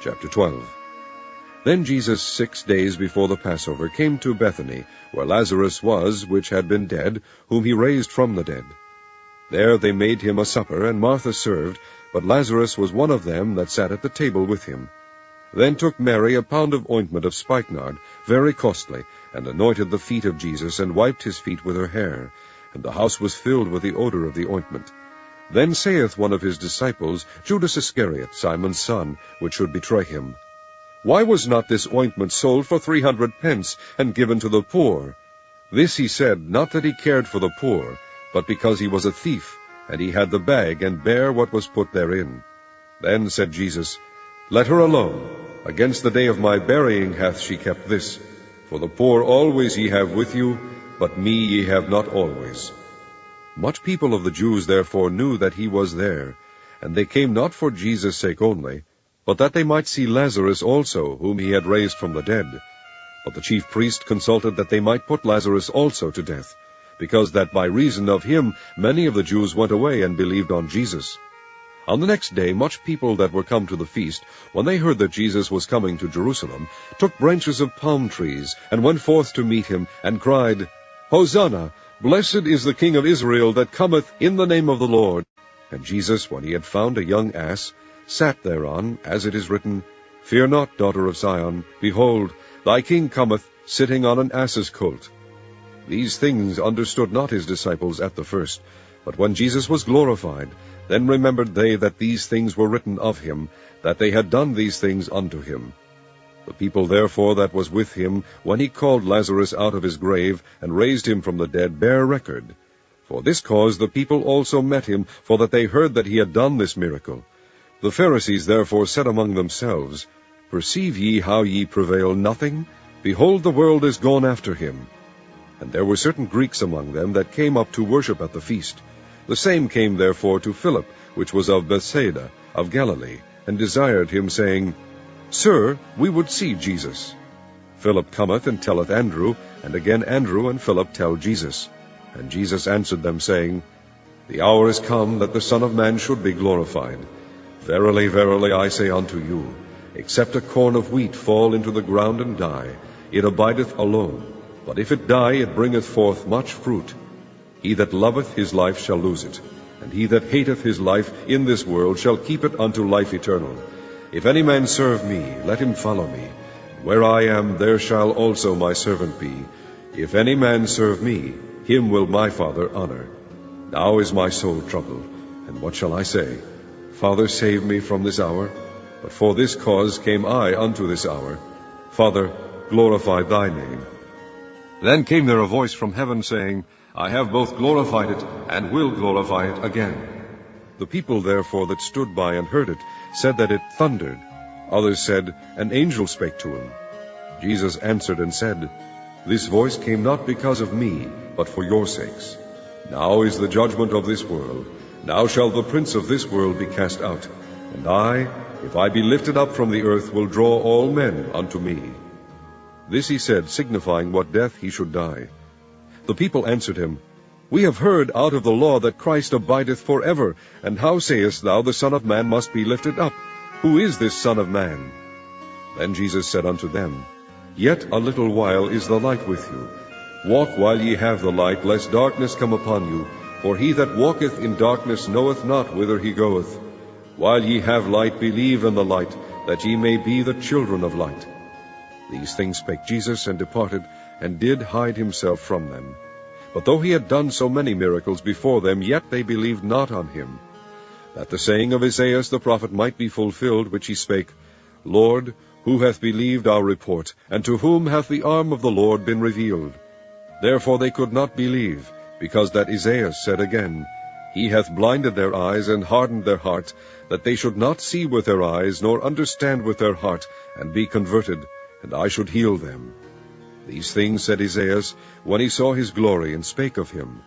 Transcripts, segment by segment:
Chapter 12. Then Jesus 6 days before the Passover came to Bethany, where Lazarus was, which had been dead, whom he raised from the dead. There they made him a supper, and Martha served, but Lazarus was one of them that sat at the table with him. Then took Mary a pound of ointment of spikenard, very costly, and anointed the feet of Jesus, and wiped his feet with her hair. And the house was filled with the odor of the ointment. Then saith one of his disciples, Judas Iscariot, Simon's son, which should betray him, Why was not this ointment sold for 300 pence, and given to the poor? This he said, not that he cared for the poor, but because he was a thief, and he had the bag, and bare what was put therein. Then said Jesus, Let her alone. Against the day of my burying hath she kept this. For the poor always ye have with you, but me ye have not always. Much people of the Jews therefore knew that he was there, and they came not for Jesus' sake only, but that they might see Lazarus also, whom he had raised from the dead. But the chief priest consulted that they might put Lazarus also to death, because that by reason of him many of the Jews went away and believed on Jesus. On the next day much people that were come to the feast, when they heard that Jesus was coming to Jerusalem, took branches of palm trees, and went forth to meet him, and cried, Hosanna! Blessed is the King of Israel that cometh in the name of the Lord. And Jesus, when he had found a young ass, sat thereon, as it is written, Fear not, daughter of Zion, behold, thy King cometh, sitting on an ass's colt. These things understood not his disciples at the first, but when Jesus was glorified, then remembered they that these things were written of him, that they had done these things unto him. The people therefore that was with him, when he called Lazarus out of his grave, and raised him from the dead, bear record. For this cause the people also met him, for that they heard that he had done this miracle. The Pharisees therefore said among themselves, Perceive ye how ye prevail nothing? Behold, the world is gone after him. And there were certain Greeks among them that came up to worship at the feast. The same came therefore to Philip, which was of Bethsaida, of Galilee, and desired him, saying, Sir, we would see Jesus. Philip cometh and telleth Andrew, and again Andrew and Philip tell Jesus. And Jesus answered them, saying, The hour is come that the Son of Man should be glorified. Verily, verily, I say unto you, except a corn of wheat fall into the ground and die, it abideth alone. But if it die, it bringeth forth much fruit. He that loveth his life shall lose it, and he that hateth his life in this world shall keep it unto life eternal. If any man serve me, let him follow me. Where I am, there shall also my servant be. If any man serve me, him will my Father honor. Now is my soul troubled, and what shall I say? Father, save me from this hour. But for this cause came I unto this hour. Father, glorify thy name. Then came there a voice from heaven, saying, I have both glorified it, and will glorify it again. The people therefore that stood by and heard it said that it thundered. Others said, An angel spake to him. Jesus answered and said, This voice came not because of me, but for your sakes. Now is the judgment of this world. Now shall the prince of this world be cast out. And I, if I be lifted up from the earth, will draw all men unto me. This he said, signifying what death he should die. The people answered him, We have heard out of the law that Christ abideth forever, and how sayest thou, the Son of Man must be lifted up? Who is this Son of Man? Then Jesus said unto them, Yet a little while is the light with you. Walk while ye have the light, lest darkness come upon you. For he that walketh in darkness knoweth not whither he goeth. While ye have light, believe in the light, that ye may be the children of light. These things spake Jesus, and departed, and did hide himself from them. But though he had done so many miracles before them, yet they believed not on him. That the saying of Esaias the prophet might be fulfilled, which he spake, Lord, who hath believed our report, and to whom hath the arm of the Lord been revealed? Therefore they could not believe, because that Esaias said again, He hath blinded their eyes, and hardened their heart, that they should not see with their eyes, nor understand with their heart, and be converted, and I should heal them. These things said Esaias, when he saw his glory, and spake of him.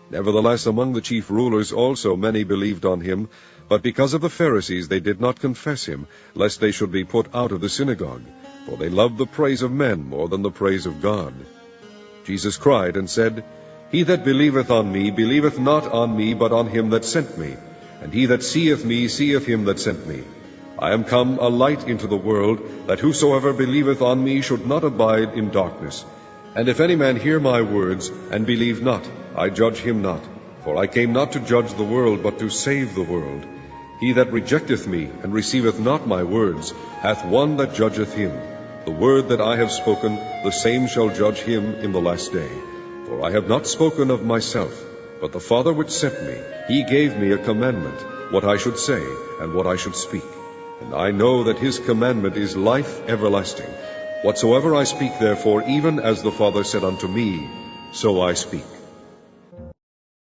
Nevertheless among the chief rulers also many believed on him, but because of the Pharisees they did not confess him, lest they should be put out of the synagogue, for they loved the praise of men more than the praise of God. Jesus cried and said, He that believeth on me believeth not on me, but on him that sent me. And he that seeth me seeth him that sent me. I am come a light into the world, that whosoever believeth on me should not abide in darkness. And if any man hear my words, and believe not, I judge him not. For I came not to judge the world, but to save the world. He that rejecteth me, and receiveth not my words, hath one that judgeth him. The word that I have spoken, the same shall judge him in the last day. For I have not spoken of myself, but the Father which sent me, he gave me a commandment, what I should say, and what I should speak. And I know that his commandment is life everlasting. Whatsoever I speak therefore, even as the Father said unto me, so I speak.